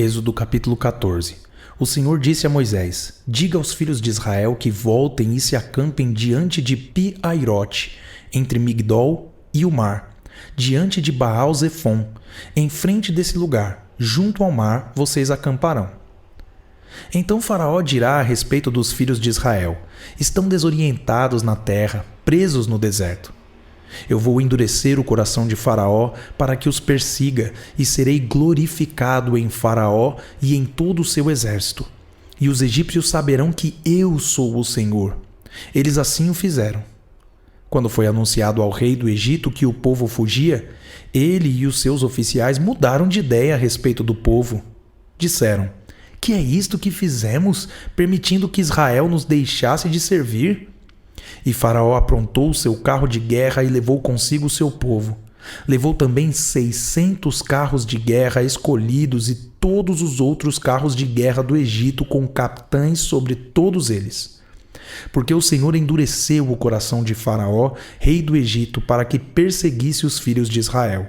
Êxodo capítulo 14. O Senhor disse a Moisés: Diga aos filhos de Israel que voltem e se acampem diante de Pi-Hairote, entre Migdol e o mar, diante de Baal-Zefon, em frente desse lugar, junto ao mar, vocês acamparão. Então Faraó dirá a respeito dos filhos de Israel: Estão desorientados na terra, presos no deserto. Eu vou endurecer o coração de Faraó para que os persiga, e serei glorificado em Faraó e em todo o seu exército. E os egípcios saberão que eu sou o Senhor. Eles assim o fizeram. Quando foi anunciado ao rei do Egito que o povo fugia, ele e os seus oficiais mudaram de ideia a respeito do povo. Disseram: Que é isto que fizemos, permitindo que Israel nos deixasse de servir? E Faraó aprontou o seu carro de guerra e levou consigo o seu povo. Levou também 600 carros de guerra escolhidos e todos os outros carros de guerra do Egito com capitães sobre todos eles. Porque o Senhor endureceu o coração de Faraó, rei do Egito, para que perseguisse os filhos de Israel.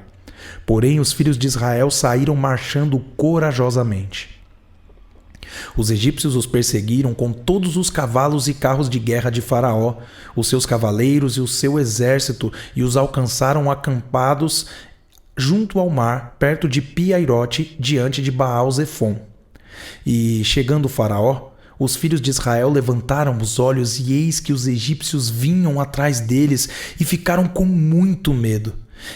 Porém, os filhos de Israel saíram marchando corajosamente. Os egípcios os perseguiram com todos os cavalos e carros de guerra de Faraó, os seus cavaleiros e o seu exército, e os alcançaram acampados junto ao mar, perto de Pi-Hairote, diante de Baal-Zefon. E, chegando Faraó, os filhos de Israel levantaram os olhos, e eis que os egípcios vinham atrás deles, e ficaram com muito medo.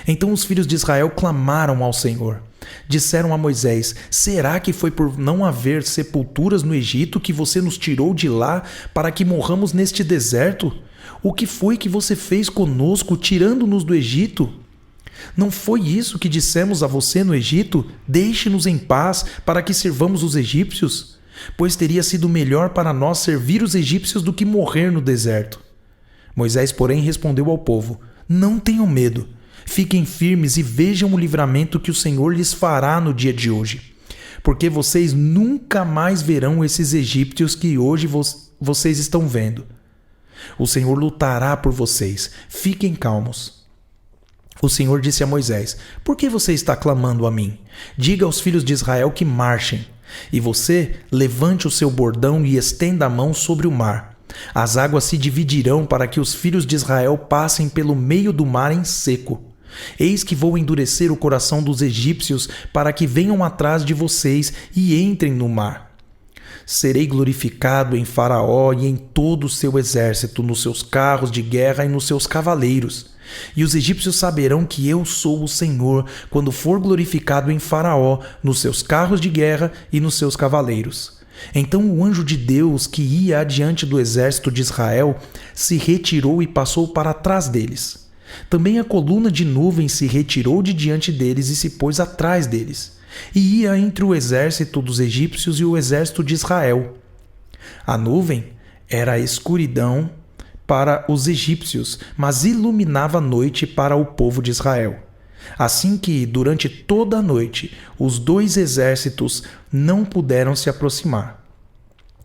Então os filhos de Israel clamaram ao Senhor. Disseram a Moisés: Será que foi por não haver sepulturas no Egito que você nos tirou de lá para que morramos neste deserto? O que foi que você fez conosco, tirando-nos do Egito? Não foi isso que dissemos a você no Egito? Deixe-nos em paz para que sirvamos os egípcios? Pois teria sido melhor para nós servir os egípcios do que morrer no deserto. Moisés, porém, respondeu ao povo: Não tenham medo. Fiquem firmes e vejam o livramento que o Senhor lhes fará no dia de hoje. Porque vocês nunca mais verão esses egípcios que hoje vocês estão vendo. O Senhor lutará por vocês. Fiquem calmos. O Senhor disse a Moisés: Por que você está clamando a mim? Diga aos filhos de Israel que marchem. E você levante o seu bordão e estenda a mão sobre o mar. As águas se dividirão para que os filhos de Israel passem pelo meio do mar em seco. Eis que vou endurecer o coração dos egípcios para que venham atrás de vocês e entrem no mar. Serei glorificado em Faraó e em todo o seu exército, nos seus carros de guerra e nos seus cavaleiros. E os egípcios saberão que eu sou o Senhor, quando for glorificado em Faraó, nos seus carros de guerra e nos seus cavaleiros. Então o anjo de Deus, que ia adiante do exército de Israel, se retirou e passou para trás deles. Também a coluna de nuvem se retirou de diante deles e se pôs atrás deles, e ia entre o exército dos egípcios e o exército de Israel. A nuvem era a escuridão para os egípcios, mas iluminava a noite para o povo de Israel. Assim que, durante toda a noite, os dois exércitos não puderam se aproximar.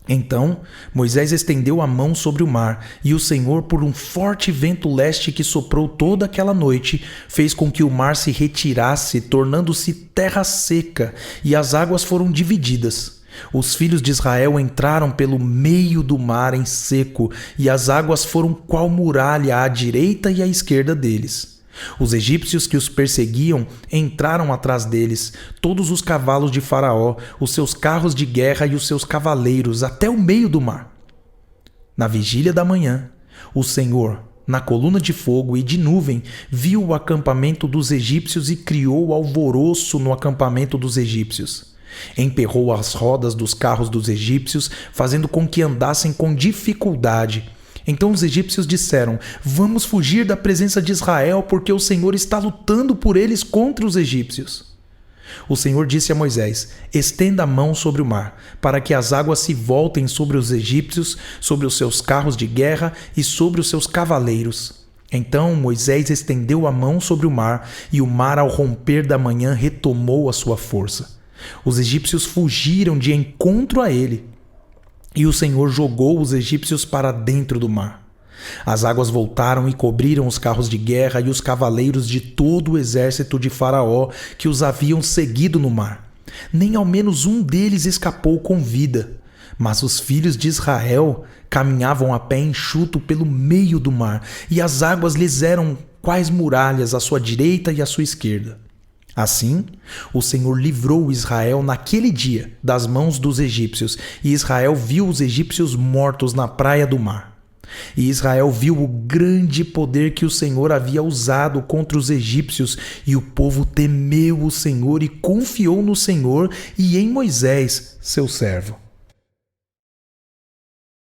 Então Moisés estendeu a mão sobre o mar, e o Senhor, por um forte vento leste que soprou toda aquela noite, fez com que o mar se retirasse, tornando-se terra seca, e as águas foram divididas. Os filhos de Israel entraram pelo meio do mar em seco, e as águas foram qual muralha à direita e à esquerda deles. Os egípcios que os perseguiam entraram atrás deles, todos os cavalos de Faraó, os seus carros de guerra e os seus cavaleiros, até o meio do mar. Na vigília da manhã, o Senhor, na coluna de fogo e de nuvem, viu o acampamento dos egípcios e criou alvoroço no acampamento dos egípcios. Emperrou as rodas dos carros dos egípcios, fazendo com que andassem com dificuldade. Então os egípcios disseram: Vamos fugir da presença de Israel, porque o Senhor está lutando por eles contra os egípcios. O Senhor disse a Moisés: Estenda a mão sobre o mar, para que as águas se voltem sobre os egípcios, sobre os seus carros de guerra e sobre os seus cavaleiros. Então Moisés estendeu a mão sobre o mar, e o mar, ao romper da manhã, retomou a sua força. Os egípcios fugiram de encontro a ele, e o Senhor jogou os egípcios para dentro do mar. As águas voltaram e cobriram os carros de guerra e os cavaleiros de todo o exército de Faraó que os haviam seguido no mar. Nem ao menos um deles escapou com vida. Mas os filhos de Israel caminhavam a pé enxuto pelo meio do mar, e as águas lhes eram quais muralhas à sua direita e à sua esquerda. Assim, o Senhor livrou Israel naquele dia das mãos dos egípcios, e Israel viu os egípcios mortos na praia do mar. E Israel viu o grande poder que o Senhor havia usado contra os egípcios, e o povo temeu o Senhor e confiou no Senhor e em Moisés, seu servo.